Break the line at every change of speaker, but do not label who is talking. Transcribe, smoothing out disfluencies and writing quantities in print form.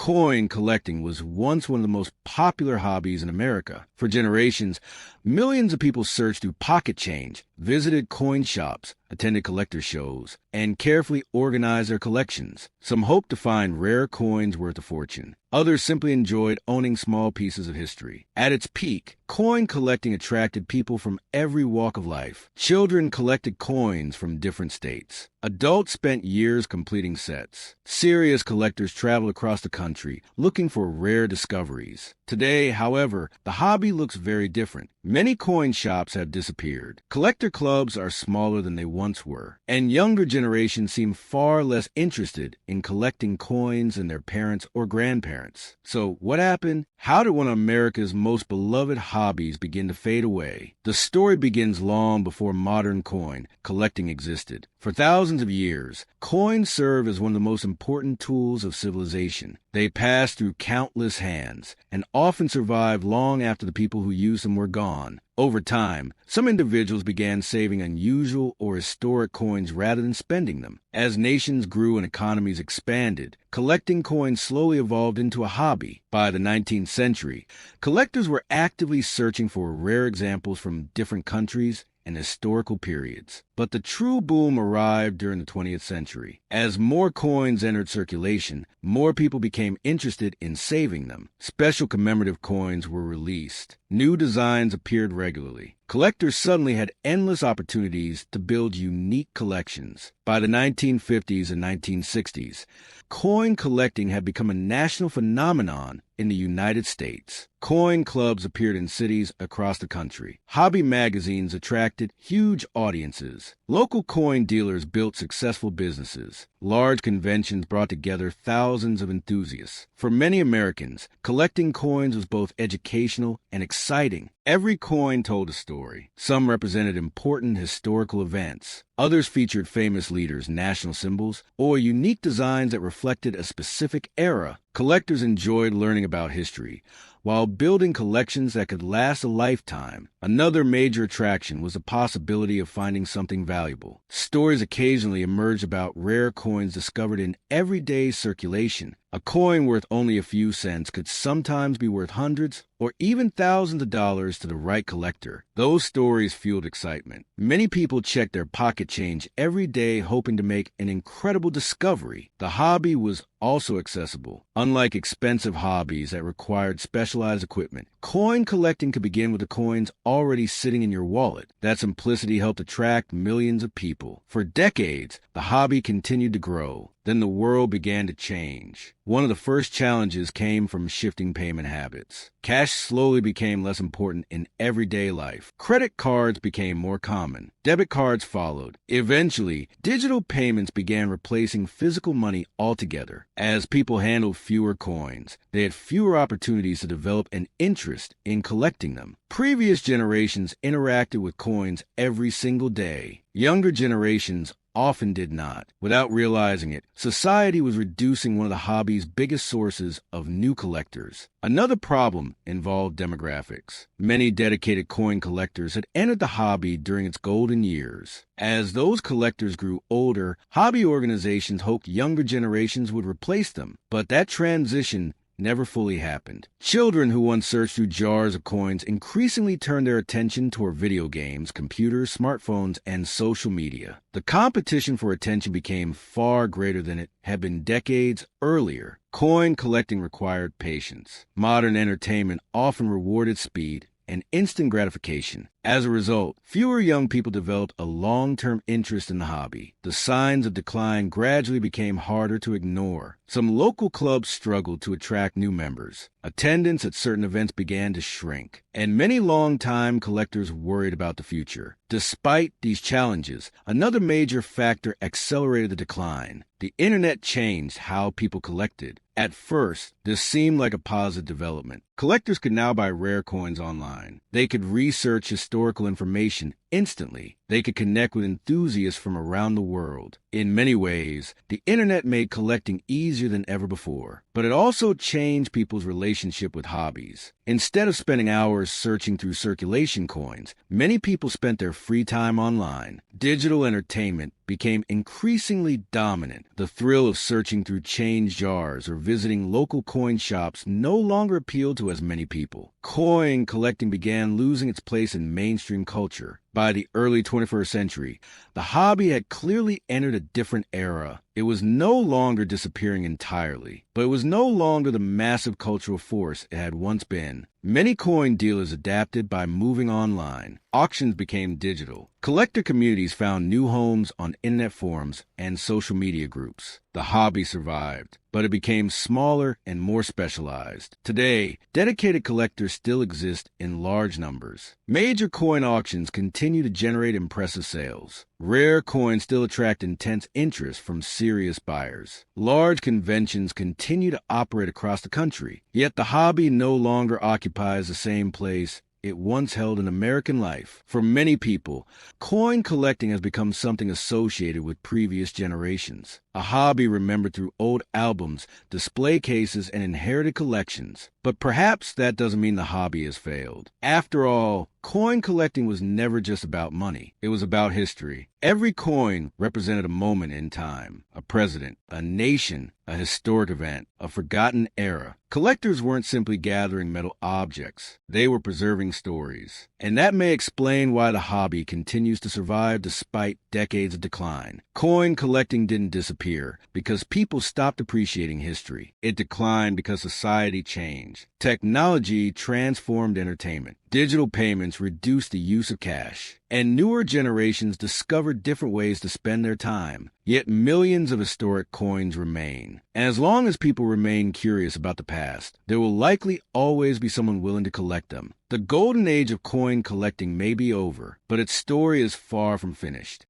Coin collecting was once one of the most popular hobbies in America. For generations, millions of people searched through pocket change, visited coin shops, attended collector shows, and carefully organized their collections. Some hoped to find rare coins worth a fortune. Others simply enjoyed owning small pieces of history. At its peak, coin collecting attracted people from every walk of life. Children collected coins from different states. Adults spent years completing sets. Serious collectors traveled across the country looking for rare discoveries. Today, however, the hobby looks very different. Many coin shops have disappeared. Collector clubs are smaller than they once were, and younger generations seem far less interested in collecting coins than their parents or grandparents. So, what happened? How did one of America's most beloved hobbies begin to fade away? The story begins long before modern coin collecting existed. For thousands of years, coins served as one of the most important tools of civilization. They passed through countless hands and often survived long after the people who used them were gone. Over time, some individuals began saving unusual or historic coins rather than spending them. As nations grew and economies expanded, collecting coins slowly evolved into a hobby. By the 19th century, collectors were actively searching for rare examples from different countries and historical periods. But the true boom arrived during the 20th century. As more coins entered circulation, more people became interested in saving them. Special commemorative coins were released. New designs appeared regularly. Collectors suddenly had endless opportunities to build unique collections. By the 1950s and 1960s, coin collecting had become a national phenomenon in the United States. Coin clubs appeared in cities across the country. Hobby magazines attracted huge audiences. Local coin dealers built successful businesses. Large conventions brought together thousands of enthusiasts. For many Americans, collecting coins was both educational and exciting. Every coin told a story. Some represented important historical events. Others featured famous leaders, national symbols, or unique designs that reflected a specific era. Collectors enjoyed learning about history, while building collections that could last a lifetime. Another major attraction was the possibility of finding something valuable. Stories occasionally emerged about rare coins discovered in everyday circulation. A coin worth only a few cents could sometimes be worth hundreds or even thousands of dollars to the right collector. Those stories fueled excitement. Many people checked their pocket change every day hoping to make an incredible discovery. The hobby was also accessible. Unlike expensive hobbies that required specialized equipment, coin collecting could begin with the coins already sitting in your wallet. That simplicity helped attract millions of people. For decades, the hobby continued to grow. Then the world began to change. One of the first challenges came from shifting payment habits. Cash slowly became less important in everyday life. Credit cards became more common. Debit cards followed. Eventually, digital payments began replacing physical money altogether. As people handled fewer coins, they had fewer opportunities to develop an interest in collecting them. Previous generations interacted with coins every single day. Younger generations often did not. Without realizing it, society was reducing one of the hobby's biggest sources of new collectors. Another problem involved demographics. Many dedicated coin collectors had entered the hobby during its golden years. As those collectors grew older, hobby organizations hoped younger generations would replace them, but that transition never fully happened. Children who once searched through jars of coins increasingly turned their attention toward video games, computers, smartphones, and social media. The competition for attention became far greater than it had been decades earlier. Coin collecting required patience. Modern entertainment often rewarded speed and instant gratification. As a result, fewer young people developed a long-term interest in the hobby. The signs of decline gradually became harder to ignore. Some local clubs struggled to attract new members. Attendance at certain events began to shrink, and many long-time collectors worried about the future. Despite these challenges, another major factor accelerated the decline. The internet changed how people collected. At first, this seemed like a positive development. Collectors could now buy rare coins online. They could research historical information instantly. They could connect with enthusiasts from around the world. In many ways, the internet made collecting easier than ever before, but it also changed people's relationship with hobbies. Instead of spending hours searching through circulation coins, many people spent their free time online. Digital entertainment became increasingly dominant. The thrill of searching through change jars or visiting local coin shops no longer appealed to as many people. Coin collecting began losing its place in mainstream culture. By the early 21st century, the hobby had clearly entered a different era. It was no longer disappearing entirely, but it was no longer the massive cultural force it had once been. Many coin dealers adapted by moving online. Auctions became digital. Collector communities found new homes on internet forums and social media groups. The hobby survived, but it became smaller and more specialized. Today, dedicated collectors still exist in large numbers. Major coin auctions continue to generate impressive sales. Rare coins still attract intense interest from serious buyers. Large conventions continue to operate across the country, yet the hobby no longer occupies the same place it once held in American life. For many people, coin collecting has become something associated with previous generations. A hobby remembered through old albums, display cases, and inherited collections. But perhaps that doesn't mean the hobby has failed. After all, coin collecting was never just about money. It was about history. Every coin represented a moment in time, a president, a nation, a historic event, a forgotten era. Collectors weren't simply gathering metal objects. They were preserving stories. And that may explain why the hobby continues to survive despite decades of decline. Coin collecting didn't disappear because people stopped appreciating history. It declined because society changed. Technology transformed entertainment. Digital payments reduced the use of cash, and newer generations discovered different ways to spend their time. Yet millions of historic coins remain. And as long as people remain curious about the past, there will likely always be someone willing to collect them. The golden age of coin collecting may be over, but its story is far from finished.